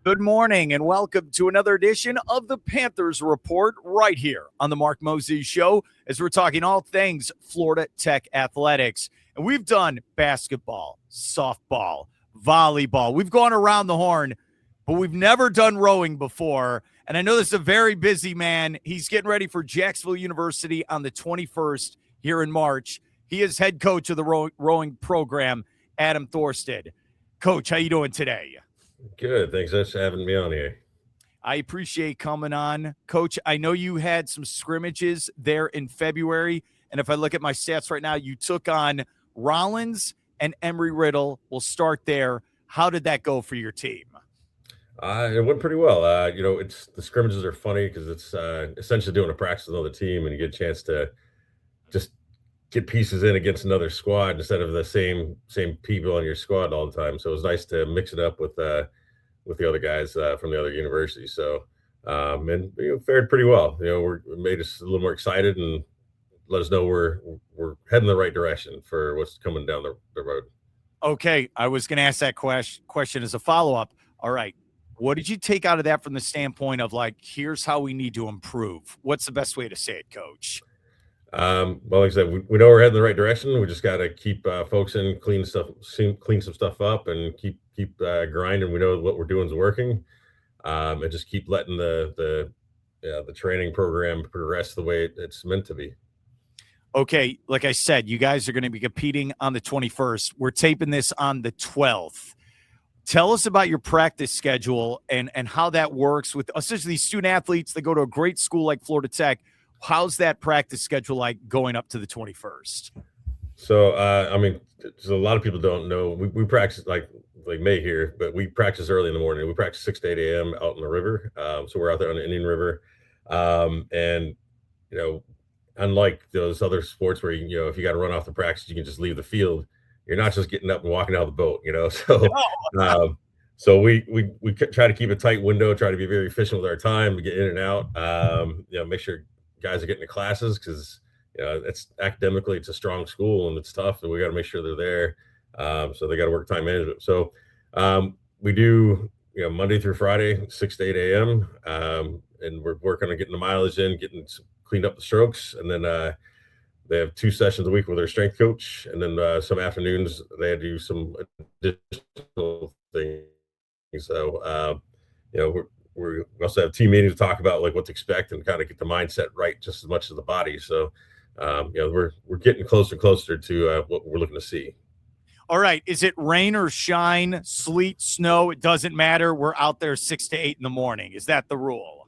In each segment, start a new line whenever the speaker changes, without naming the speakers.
Good morning and welcome to another edition of the Panthers Report right here on the Mark Mosey Show as we're talking all things Florida Tech athletics. And we've done basketball, softball, volleyball. We've gone around the horn, but we've never done rowing before. And I know this is a very busy man. He's getting ready for Jacksonville University on the 21st here in March. He is head coach of the rowing program, Adam Thorstad. Coach, how you doing today?
Good. Thanks for having me on here.
I appreciate coming on. Coach, I know you had some scrimmages there in February, and if I look at my stats right now, you took on Rollins and Embry-Riddle. We'll start there. How did that go for your team?
It went pretty well. It's the scrimmages are funny because it's essentially doing a practice with another team, and you get a chance to just get pieces in against another squad instead of the same people on your squad all the time. So it was nice to mix it up with the other guys from the other universities. So and fared pretty well. It made us a little more excited and let us know we're heading the right direction for what's coming down the road.
Okay, I was going to ask that question as a follow-up. All right, what did you take out of that from the standpoint of here's how we need to improve? What's the best way to say it, Coach?
Well, like I said, we know we're heading the right direction. We just got to keep focusing, clean some stuff up, and keep grinding. We know what we're doing is working, and just keep letting the training program progress the way it's meant to be.
Okay, like I said, you guys are going to be competing on the 21st. We're taping this on the 12th. Tell us about your practice schedule and how that works with essentially these student athletes that go to a great school like Florida Tech. How's that practice schedule like going up to the 21st?
So, a lot of people don't know. We practice like May here, but we practice early in the morning. We practice 6 to 8 a.m. out in the river. So we're out there on the Indian River. And, unlike those other sports where, if you got to run off the practice, you can just leave the field. You're not just getting up and walking out of the boat, So, so we try to keep a tight window, try to be very efficient with our time to get in and out. Make sure guys are getting to classes because it's academically it's a strong school and it's tough, and we got to make sure they're there. So they got to work time management. So we do Monday through Friday, 6 to 8 a.m. And we're working on getting the mileage in, getting cleaned up the strokes, and then they have 2 sessions a week with their strength coach, and then some afternoons they do some additional things. So we also have team meetings to talk about what to expect and kind of get the mindset right just as much as the body. So, we're getting closer and closer to what we're looking to see.
All right. Is it rain or shine, sleet, snow? It doesn't matter. We're out there 6 to 8 in the morning. Is that the rule?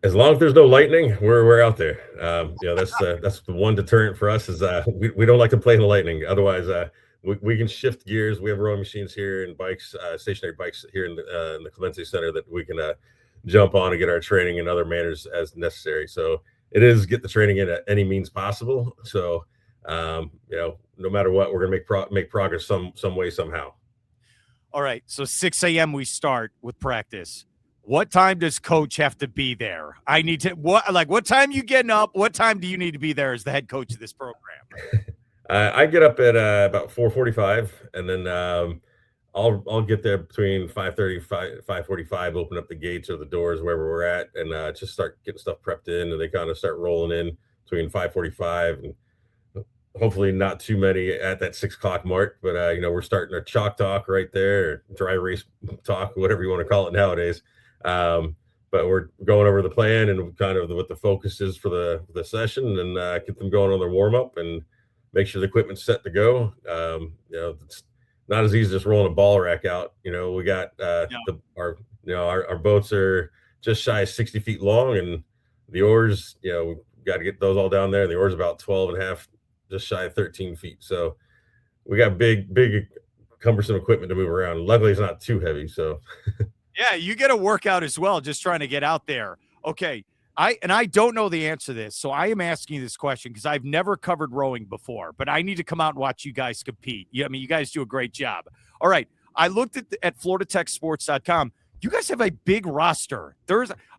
As long as there's no lightning, we're out there. That's the one deterrent for us is we don't like to play in the lightning. Otherwise, we can shift gears. We have rowing machines here and bikes, stationary bikes here in the Clemente Center that we can jump on and get our training in other manners as necessary. So it is get the training in at any means possible. So, no matter what, we're going to make progress some way, somehow.
All right. So 6 a.m. we start with practice. What time does coach have to be there? I need to what time you getting up? What time do you need to be there as the head coach of this program?
I get up at about 4:45, and then I'll get there between 5:30, 5:45. Open up the gates or the doors wherever we're at, and just start getting stuff prepped in, and they kind of start rolling in between 5:45 and hopefully not too many at that 6 o'clock mark. But we're starting our chalk talk right there, or dry race talk, whatever you want to call it nowadays. But we're going over the plan and kind of what the focus is for the session, and get them going on their warm up and make sure the equipment's set to go. It's not as easy as just rolling a ball rack out. We got our boats are just shy of 60 feet long, and the oars, we got to get those all down there. The oars about 12 and a half, just shy of 13 feet. So we got big, cumbersome equipment to move around. Luckily, it's not too heavy. So
yeah, you get a workout as well, just trying to get out there. Okay. I don't know the answer to this, so I am asking you this question because I've never covered rowing before, but I need to come out and watch you guys compete. You guys do a great job. All right. I looked at FloridaTechSports.com. You guys have a big roster.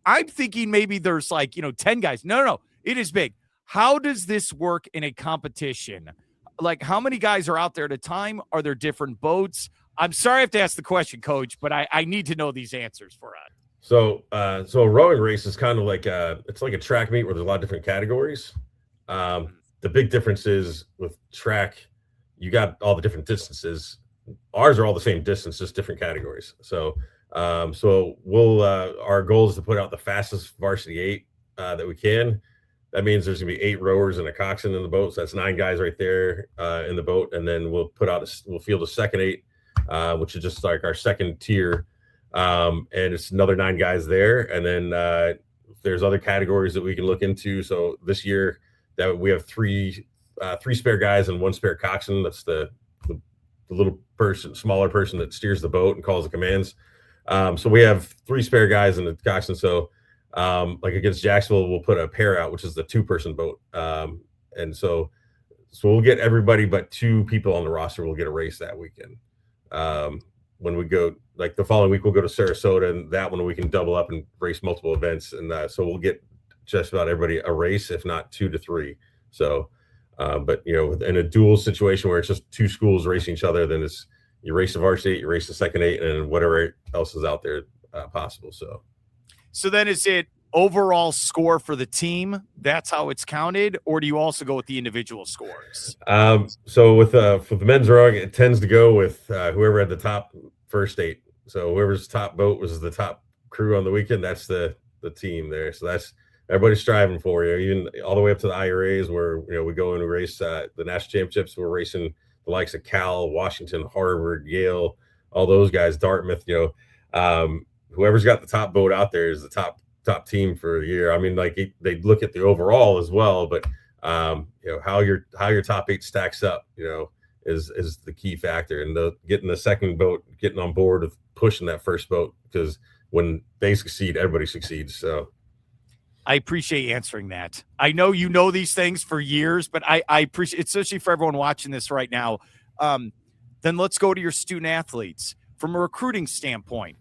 I'm thinking maybe there's 10 guys. No. It is big. How does this work in a competition? How many guys are out there at a time? Are there different boats? I'm sorry I have to ask the question, Coach, but I need to know these answers for us.
So a rowing race is kind of like it's like a track meet where there's a lot of different categories. The big difference is with track, you got all the different distances. Ours are all the same distance, just different categories. So we'll our goal is to put out the fastest varsity 8 that we can. That means there's gonna be 8 rowers and a coxswain in the boat. So that's 9 guys right there in the boat, and then we'll field a second 8, which is just like our second tier, and it's another 9 guys there. And then there's other categories that we can look into. So this year that we have 3 spare guys and 1 spare coxswain. That's the little person, smaller person that steers the boat and calls the commands. So we have 3 spare guys in the coxswain. So like against Jacksonville, we'll put a pair out, which is the 2-person boat. And so we'll get everybody but 2 people on the roster. We'll get a race that weekend. When we go, like the following week, we'll go to Sarasota, and that one we can double up and race multiple events. And so we'll get just about everybody a race, if not 2 to 3. So, but in a dual situation where it's just 2 schools racing each other, then it's you race the varsity 8, you race the second 8, and whatever else is out there possible.
So then is it overall score for the team? That's how it's counted, or do you also go with the individual scores?
So with for the men's rowing, it tends to go with whoever had the top first 8. So whoever's top boat was the top crew on the weekend. That's the team there. So that's everybody's striving for you, even all the way up to the IRAs where we go and we race the national championships. We're racing the likes of Cal, Washington, Harvard, Yale, all those guys, Dartmouth. Whoever's got the top boat out there is the top team for the year. I mean, like they look at the overall as well, but how your top 8 stacks up, is the key factor. And getting the second boat, getting on board with pushing that first boat, because when they succeed, everybody succeeds. So
I appreciate you answering that. I know you know these things for years, but I appreciate, especially for everyone watching this right now. Then let's go to your student athletes from a recruiting standpoint.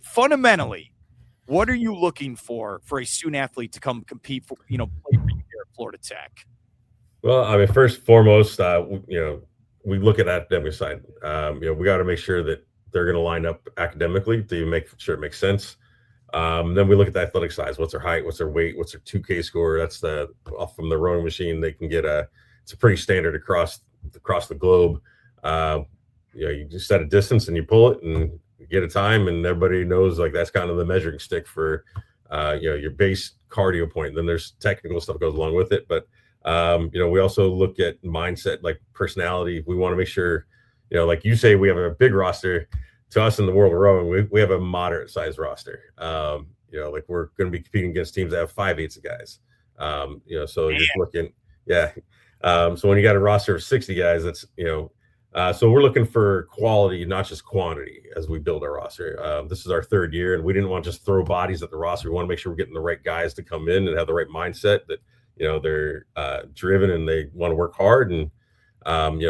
Fundamentally, what are you looking for a student athlete to come compete for, play for you here at Florida Tech?
Well, I mean, first and foremost, we look at academic side. We got to make sure that they're going to line up academically to make sure it makes sense. Then we look at the athletic size. What's their height? What's their weight? What's their 2K score? That's from the rowing machine. They can get it's a pretty standard across the globe. You just set a distance and you pull it and get a time, and everybody knows like that's kind of the measuring stick for your base cardio point. And then there's technical stuff that goes along with it, but we also look at mindset, like personality. We want to make sure, like you say, we have a big roster. To us in the world of rowing, we have a moderate sized roster. Like we're going to be competing against teams that have 5/8 of guys. So you're just looking, so when you got a roster of 60 guys, that's so we're looking for quality, not just quantity, as we build our roster. This is our 3rd year, and we didn't want to just throw bodies at the roster. We want to make sure we're getting the right guys to come in and have the right mindset, that they're driven and they want to work hard. And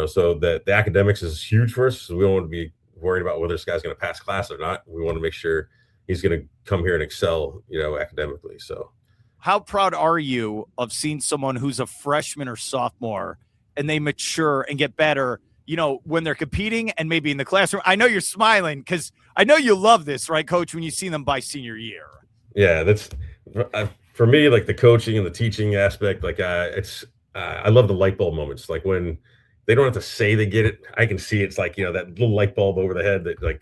so the academics is huge for us. So we don't want to be worried about whether this guy's going to pass class or not. We want to make sure he's going to come here and excel, academically. So
how proud are you of seeing someone who's a freshman or sophomore and they mature and get better, when they're competing and maybe in the classroom? I know you're smiling because I know you love this, right, Coach, when you see them by senior year.
Yeah, that's for me, like the coaching and the teaching aspect. Like I love the light bulb moments, like when they don't have to say they get it. I can see it's like, that little light bulb over the head that like,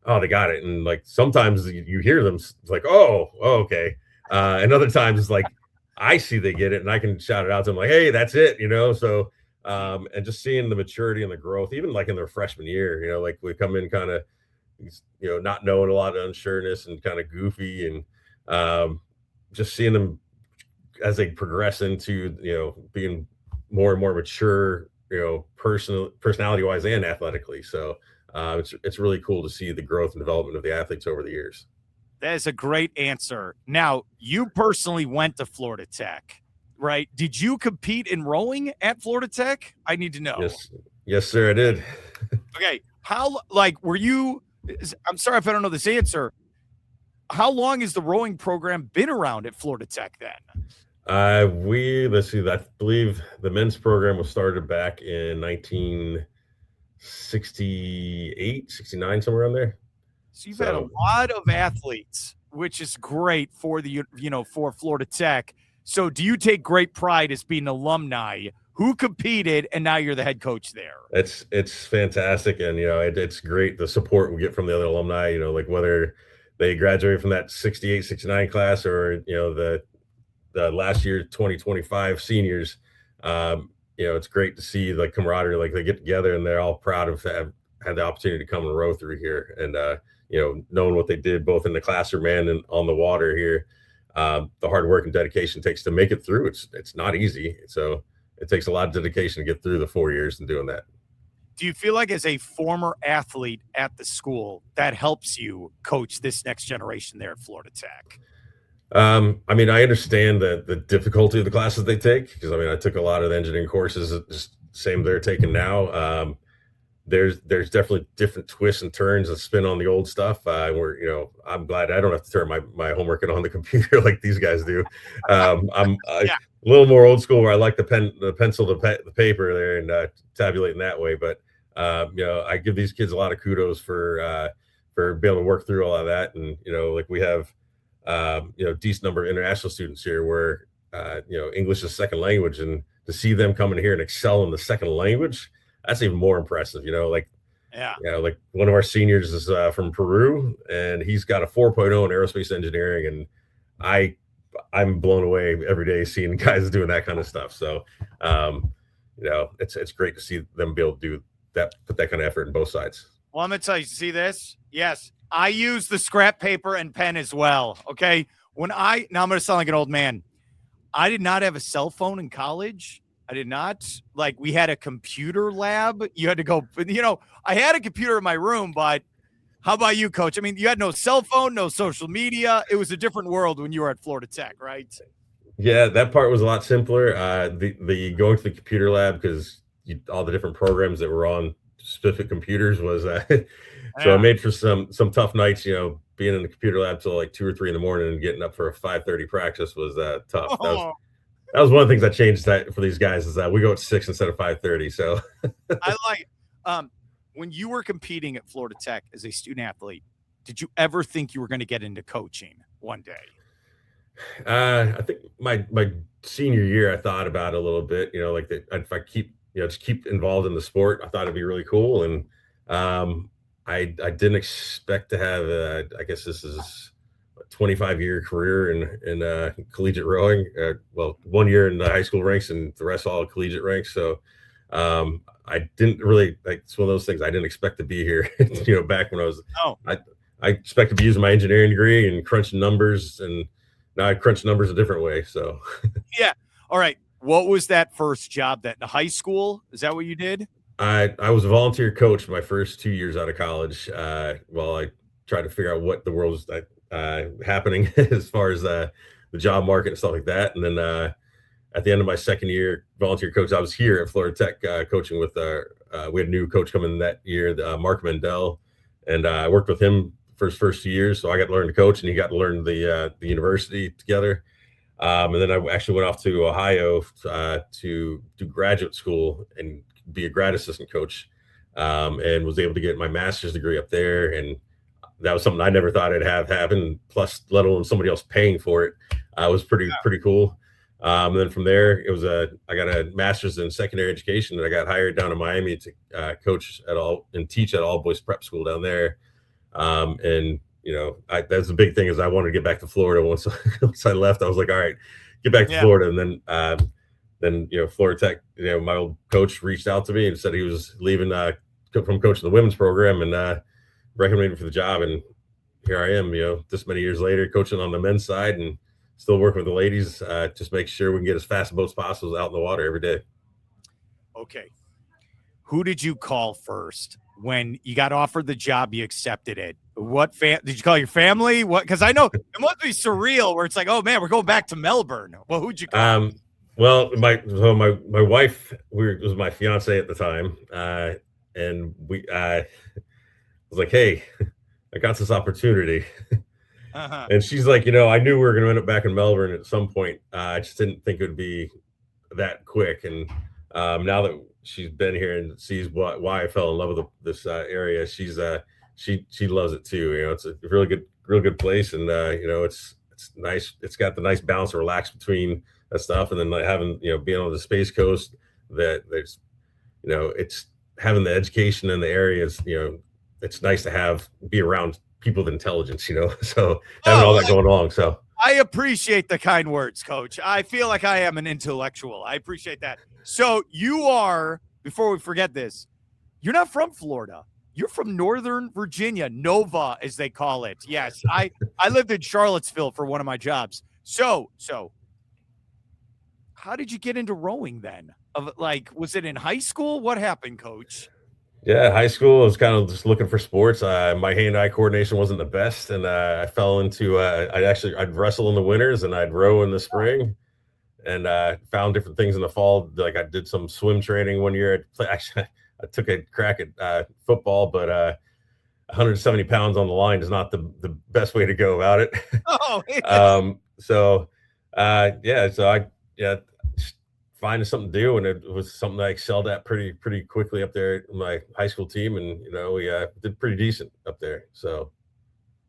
oh, they got it. And like sometimes you hear them, it's like, oh, okay. And other times it's like, I see they get it and I can shout it out to them like, hey, that's it, So, and just seeing the maturity and the growth, even like in their freshman year, like we come in kind of, not knowing a lot of unsureness and kind of goofy, and just seeing them as they progress into, being more and more mature, personality wise and athletically. So it's really cool to see the growth and development of the athletes over the years.
That is a great answer. Now, you personally went to Florida Tech, right? Did you compete in rowing at Florida Tech? I need to know.
Yes, sir, I did.
Okay. Were you, I'm sorry if I don't know this answer. How long has the rowing program been around at Florida Tech then?
Let's see. I believe the men's program was started back in 68, 69, somewhere around there.
So you've had a
So
lot of athletes, which is great for for Florida Tech. So do you take great pride as being an alumni who competed and now you're the head coach there?
it's fantastic, and it's great the support we get from the other alumni. Like whether they graduate from that 68, 69 class, or the last year 2025 seniors. It's great to see the camaraderie. Like they get together and they're all proud of have had the opportunity to come and row through here, and knowing what they did both in the classroom and on the water here. The hard work and dedication it takes to make it through. It's not easy. So it takes a lot of dedication to get through the 4 years and doing that.
Do you feel like as a former athlete at the school that helps you coach this next generation there at Florida Tech?
I mean, I understand the difficulty of the classes they take, because I took a lot of the engineering courses, just same they're taking now. There's definitely different twists and turns and spin on the old stuff. Where I'm glad I don't have to turn my homework in on the computer like these guys do. I'm
Yeah.
a little more old school, where I like the pencil, the paper there, and tabulating that way. But I give these kids a lot of kudos for being able to work through all of that. And like we have decent number of international students here, where English is second language, and to see them come in here and excel in the second language, that's even more impressive.
Yeah.
Like one of our seniors is from Peru, and he's got a 4.0 in aerospace engineering, and I'm blown away every day seeing guys doing that kind of stuff. So it's great to see them be able to do that, put that kind of effort in both sides.
Well, I'm going to tell you, see this? Yes. I use the scrap paper and pen as well. Okay. Now I'm going to sound like an old man. I did not have a cell phone in college. I did not. Like, we had a computer lab. You had to go, I had a computer in my room, but how about you, Coach? I mean, you had no cell phone, no social media. It was a different world when you were at Florida Tech, right?
Yeah, that part was a lot simpler. The going to the computer lab, because all the different programs that were on specific computers was so it made for some tough nights. Being in the computer lab till like 2 or 3 in the morning and getting up for a 5:30 practice was tough. That was one of the things I changed that for these guys, is that we go at 6 instead of 5:30. So
I like when you were competing at Florida Tech as a student athlete, did you ever think you were going to get into coaching one day?
I think my senior year, I thought about it a little bit. Like that, if I keep just keep involved in the sport, I thought it'd be really cool. And I didn't expect to have I guess this is a 25-year career in collegiate rowing. Well, 1 year in the high school ranks and the rest all collegiate ranks. So I didn't really, like, it's one of those things I didn't expect to be here. Back when I was, I expected to be using my engineering degree and crunching numbers, and now I crunch numbers a different way. So
yeah. All right. What was that first job? That in high school? Is that what you did?
I was a volunteer coach my first 2 years out of college, while I tried to figure out what the world was happening as far as the job market and stuff like that. And then at the end of my second year volunteer coach, I was here at Florida Tech coaching with we had a new coach coming that year, Mark Mendel, and I worked with him for his first 2 years. So I got to learn to coach, and he got to learn the university together. And then I actually went off to Ohio to do graduate school and be a grad assistant coach, and was able to get my master's degree up there. And that was something I never thought I'd have happen. Plus, let alone somebody else paying for it, was pretty cool. And then from there, I got a master's in secondary education, and I got hired down in Miami to coach and teach at all boys prep school down there. And that's the big thing, is I wanted to get back to Florida. Once I left, I was like, all right, get back to Florida. And then Florida Tech, my old coach reached out to me and said he was leaving from coaching the women's program, and recommended me for the job. And here I am, this many years later, coaching on the men's side and still working with the ladies, just make sure we can get as fast a boat as possible out in the water every day.
Okay. Who did you call first when you got offered the job? You accepted it. What did you call your family? What? Because I know it must be surreal where it's like, oh man, we're going back to Melbourne. Well, who'd you call?
Well, my wife was my fiance at the time, and I was like, hey, I got this opportunity. And she's like, I knew we were going to end up back in Melbourne at some point. I just didn't think it would be that quick. And now that she's been here and sees why I fell in love with this area. She loves it too. It's a real good place, and it's nice. It's got the nice balance and relax between that stuff, and then like having being on the Space Coast, that there's it's having the education in the areas. It's nice to be around people of intelligence. So having all that going along. So
I appreciate the kind words, Coach. I feel like I am an intellectual. I appreciate that. So you are, before we forget this, you're not from Florida. You're from Northern Virginia, Nova, as they call it. Yes, I lived in Charlottesville for one of my jobs. So how did you get into rowing then? Was it in high school? What happened, Coach?
Yeah, high school, I was kind of just looking for sports. My hand-eye coordination wasn't the best, and I fell into I'd wrestle in the winters and I'd row in the spring, and found different things in the fall. Like I did some swim training one year. I took a crack at football, but 170 pounds on the line is not the best way to go about it.
Oh, yes.
So finding something to do, and it was something I excelled at pretty quickly up there in my high school team, and we did pretty decent up there. So,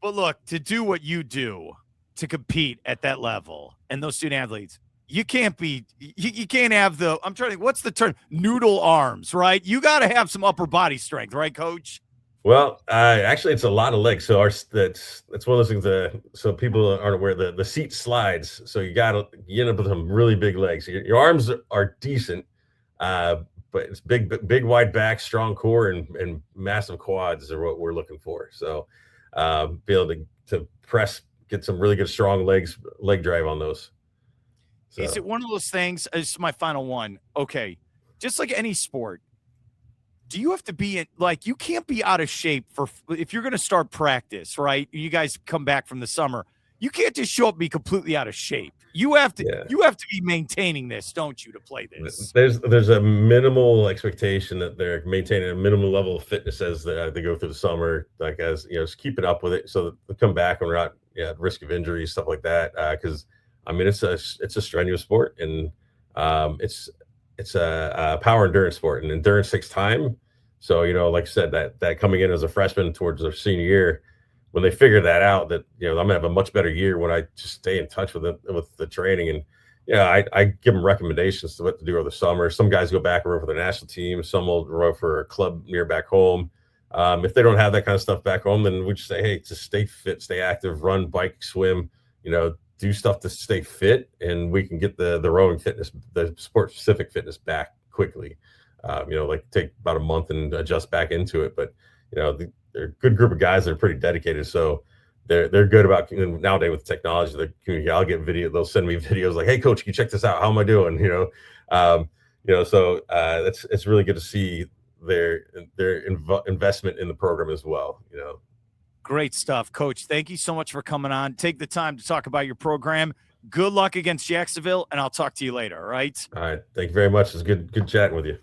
but look, to do what you do, to compete at that level, and those student athletes, you can't have I'm trying to think, what's the term? Noodle arms, right? You got to have some upper body strength, right, Coach?
Well, actually, it's a lot of legs. So that's one of those things. So people aren't aware, the seat slides. So you end up with some really big legs. Your arms are decent, but it's big wide back, strong core, and massive quads are what we're looking for. So be able to press, get some really good strong leg drive on those. So.
Is it one of those things? This is my final one. Okay, just like any sport. Do you have to be you can't be out of shape if you're going to start practice, right? You guys come back from the summer. You can't just show up and be completely out of shape. You have to be maintaining this, don't you, to play this?
There's a minimal expectation that they're maintaining a minimum level of fitness as they go through the summer, just keep it up with it so that they come back and we're not at risk of injury, stuff like that. Because it's a strenuous sport, and it's a power endurance sport, and endurance takes time. So, like I said, that coming in as a freshman towards their senior year, when they figure that out, that, I'm gonna have a much better year when I just stay in touch with the training. And I give them recommendations to what to do over the summer. Some guys go back and row for the national team. Some will row for a club near back home. If they don't have that kind of stuff back home, then we just say, hey, just stay fit, stay active, run, bike, swim, do stuff to stay fit, and we can get the rowing fitness, the sport specific fitness back quickly. Take about a month and adjust back into it. But they're a good group of guys that are pretty dedicated. So they're good about, nowadays with technology, the community. I'll get they'll send me videos like, hey coach, can you check this out? How am I doing? So it's really good to see their investment in the program as well.
Great stuff, Coach. Thank you so much for coming on. Take the time to talk about your program. Good luck against Jacksonville, and I'll talk to you later, all right?
All right. Thank you very much. It's good chatting with you.